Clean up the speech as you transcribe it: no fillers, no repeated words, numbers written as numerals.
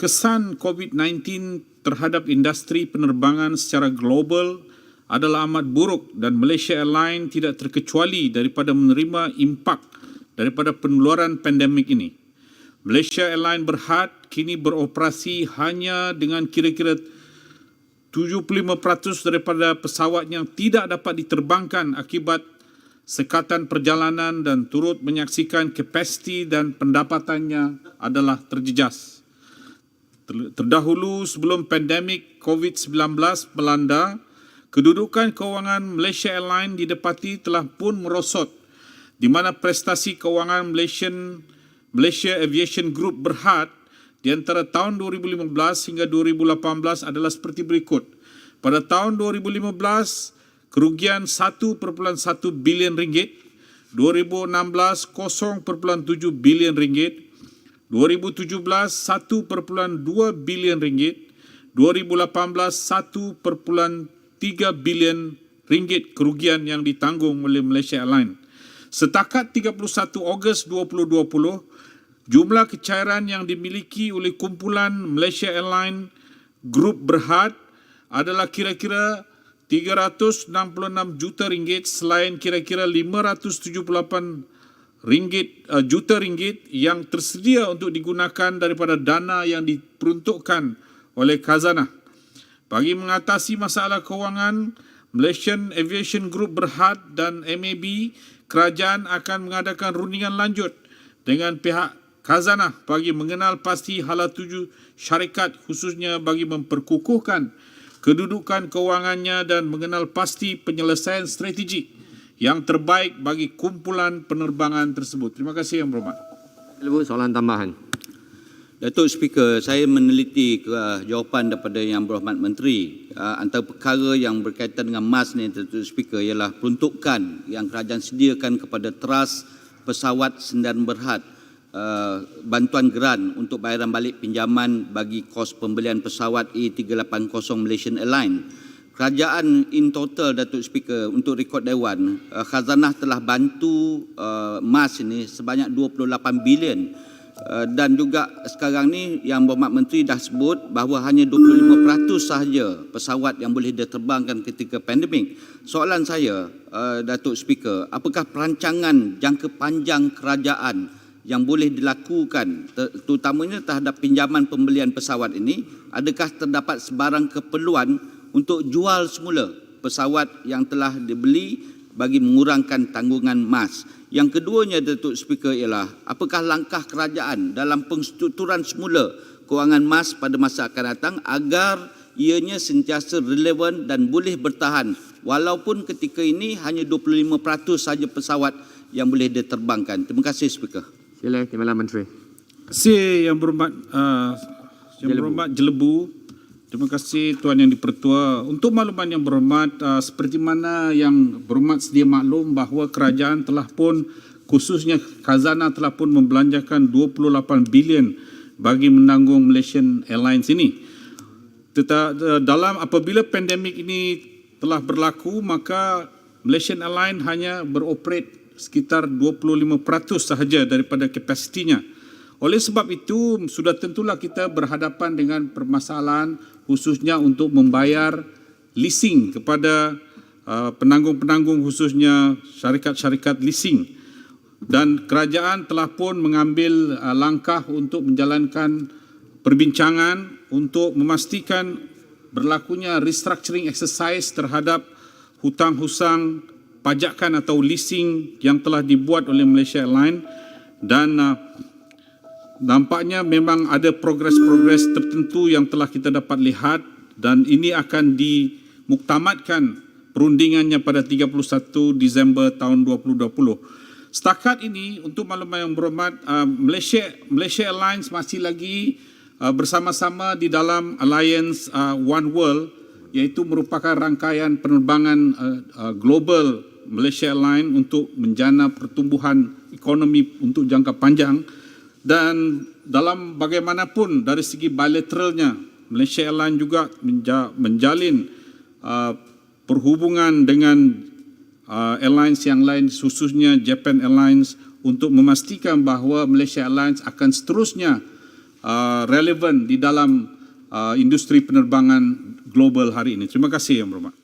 kesan COVID-19 terhadap industri penerbangan secara global adalah amat buruk dan Malaysia Airlines tidak terkecuali daripada menerima impak daripada penularan pandemik ini. Malaysia Airlines Berhad kini beroperasi hanya dengan kira-kira 75% daripada pesawat yang tidak dapat diterbangkan akibat sekatan perjalanan dan turut menyaksikan kapasiti dan pendapatannya adalah terjejas. Terdahulu sebelum pandemik COVID-19 melanda, kedudukan kewangan Malaysia Airlines didapati telah pun merosot, di mana prestasi kewangan Malaysia Aviation Group Berhad di antara tahun 2015 hingga 2018 adalah seperti berikut. Pada tahun 2015, kerugian 1.1 bilion ringgit, 2016 0.7 bilion ringgit, 2017 1.2 bilion ringgit, 2018 1.3 bilion ringgit kerugian yang ditanggung oleh Malaysia Airlines. Setakat 31 Ogos 2020, jumlah kecairan yang dimiliki oleh kumpulan Malaysia Airlines Group Berhad adalah kira-kira 366 juta ringgit selain kira-kira 578 juta ringgit yang tersedia untuk digunakan daripada dana yang diperuntukkan oleh khazanah. Bagi mengatasi masalah kewangan, Malaysian Aviation Group Berhad dan MAB, kerajaan akan mengadakan rundingan lanjut dengan pihak khazanah bagi mengenal pasti hala tuju syarikat khususnya bagi memperkukuhkan kedudukan kewangannya dan mengenal pasti penyelesaian strategik yang terbaik bagi kumpulan penerbangan tersebut. Terima kasih Yang Berhormat. Soalan tambahan. Datuk Speaker, saya meneliti jawapan daripada Yang Berhormat Menteri. Antara perkara yang berkaitan dengan MAS ni, Datuk Speaker, ialah peruntukan yang kerajaan sediakan kepada Trust Pesawat Sendirian Berhad, bantuan geran untuk bayaran balik pinjaman bagi kos pembelian pesawat A380 Malaysian Airlines. Kerajaan in total, Datuk Speaker, untuk rekod Dewan, khazanah telah bantu MAS ini sebanyak 28 bilion. Dan juga sekarang ni Yang Berhormat Menteri dah sebut bahawa hanya 25% sahaja pesawat yang boleh diterbangkan ketika pandemik. Soalan saya, Datuk Speaker, apakah perancangan jangka panjang kerajaan yang boleh dilakukan terutamanya terhadap pinjaman pembelian pesawat ini? Adakah terdapat sebarang keperluan untuk jual semula pesawat yang telah dibeli bagi mengurangkan tanggungan MAS? Yang keduanya, Datuk Speaker, ialah apakah langkah kerajaan dalam pengstrukturan semula kewangan MAS pada masa akan datang agar ianya sentiasa relevan dan boleh bertahan walaupun ketika ini hanya 25% saja pesawat yang boleh diterbangkan. Terima kasih, Speaker. Sila Timbalan Menteri. Terima kasih Yang Berhormat Yang Berhormat Jelebu. Terima kasih Tuan Yang di-Pertua. Untuk makluman Yang Berhormat, seperti mana Yang Berhormat sedia maklum bahawa kerajaan telah pun, khususnya khazanah telah pun membelanjakan 28 bilion bagi menanggung Malaysian Airlines ini. Dalam apabila pandemik ini telah berlaku, maka Malaysian Airlines hanya beroperate sekitar 25% sahaja daripada kapasitinya. Oleh sebab itu, sudah tentulah kita berhadapan dengan permasalahan khususnya untuk membayar leasing kepada penanggung-penanggung khususnya syarikat-syarikat leasing. Dan kerajaan telah pun mengambil langkah untuk menjalankan perbincangan untuk memastikan berlakunya restructuring exercise terhadap hutang-hutang pajakan atau leasing yang telah dibuat oleh Malaysia Airlines. Dan nampaknya memang ada progres-progres tertentu yang telah kita dapat lihat dan ini akan dimuktamadkan perundingannya pada 31 Disember tahun 2020. Setakat ini, untuk makluman Yang Berhormat, Malaysia Airlines masih lagi bersama-sama di dalam Alliance One World, iaitu merupakan rangkaian penerbangan global Malaysia Airlines untuk menjana pertumbuhan ekonomi untuk jangka panjang. Dan dalam bagaimanapun dari segi bilateralnya, Malaysia Airlines juga menjalin perhubungan dengan airlines yang lain, khususnya Japan Airlines, untuk memastikan bahawa Malaysia Airlines akan seterusnya relevan di dalam industri penerbangan global hari ini. Terima kasih Yang Berhormat.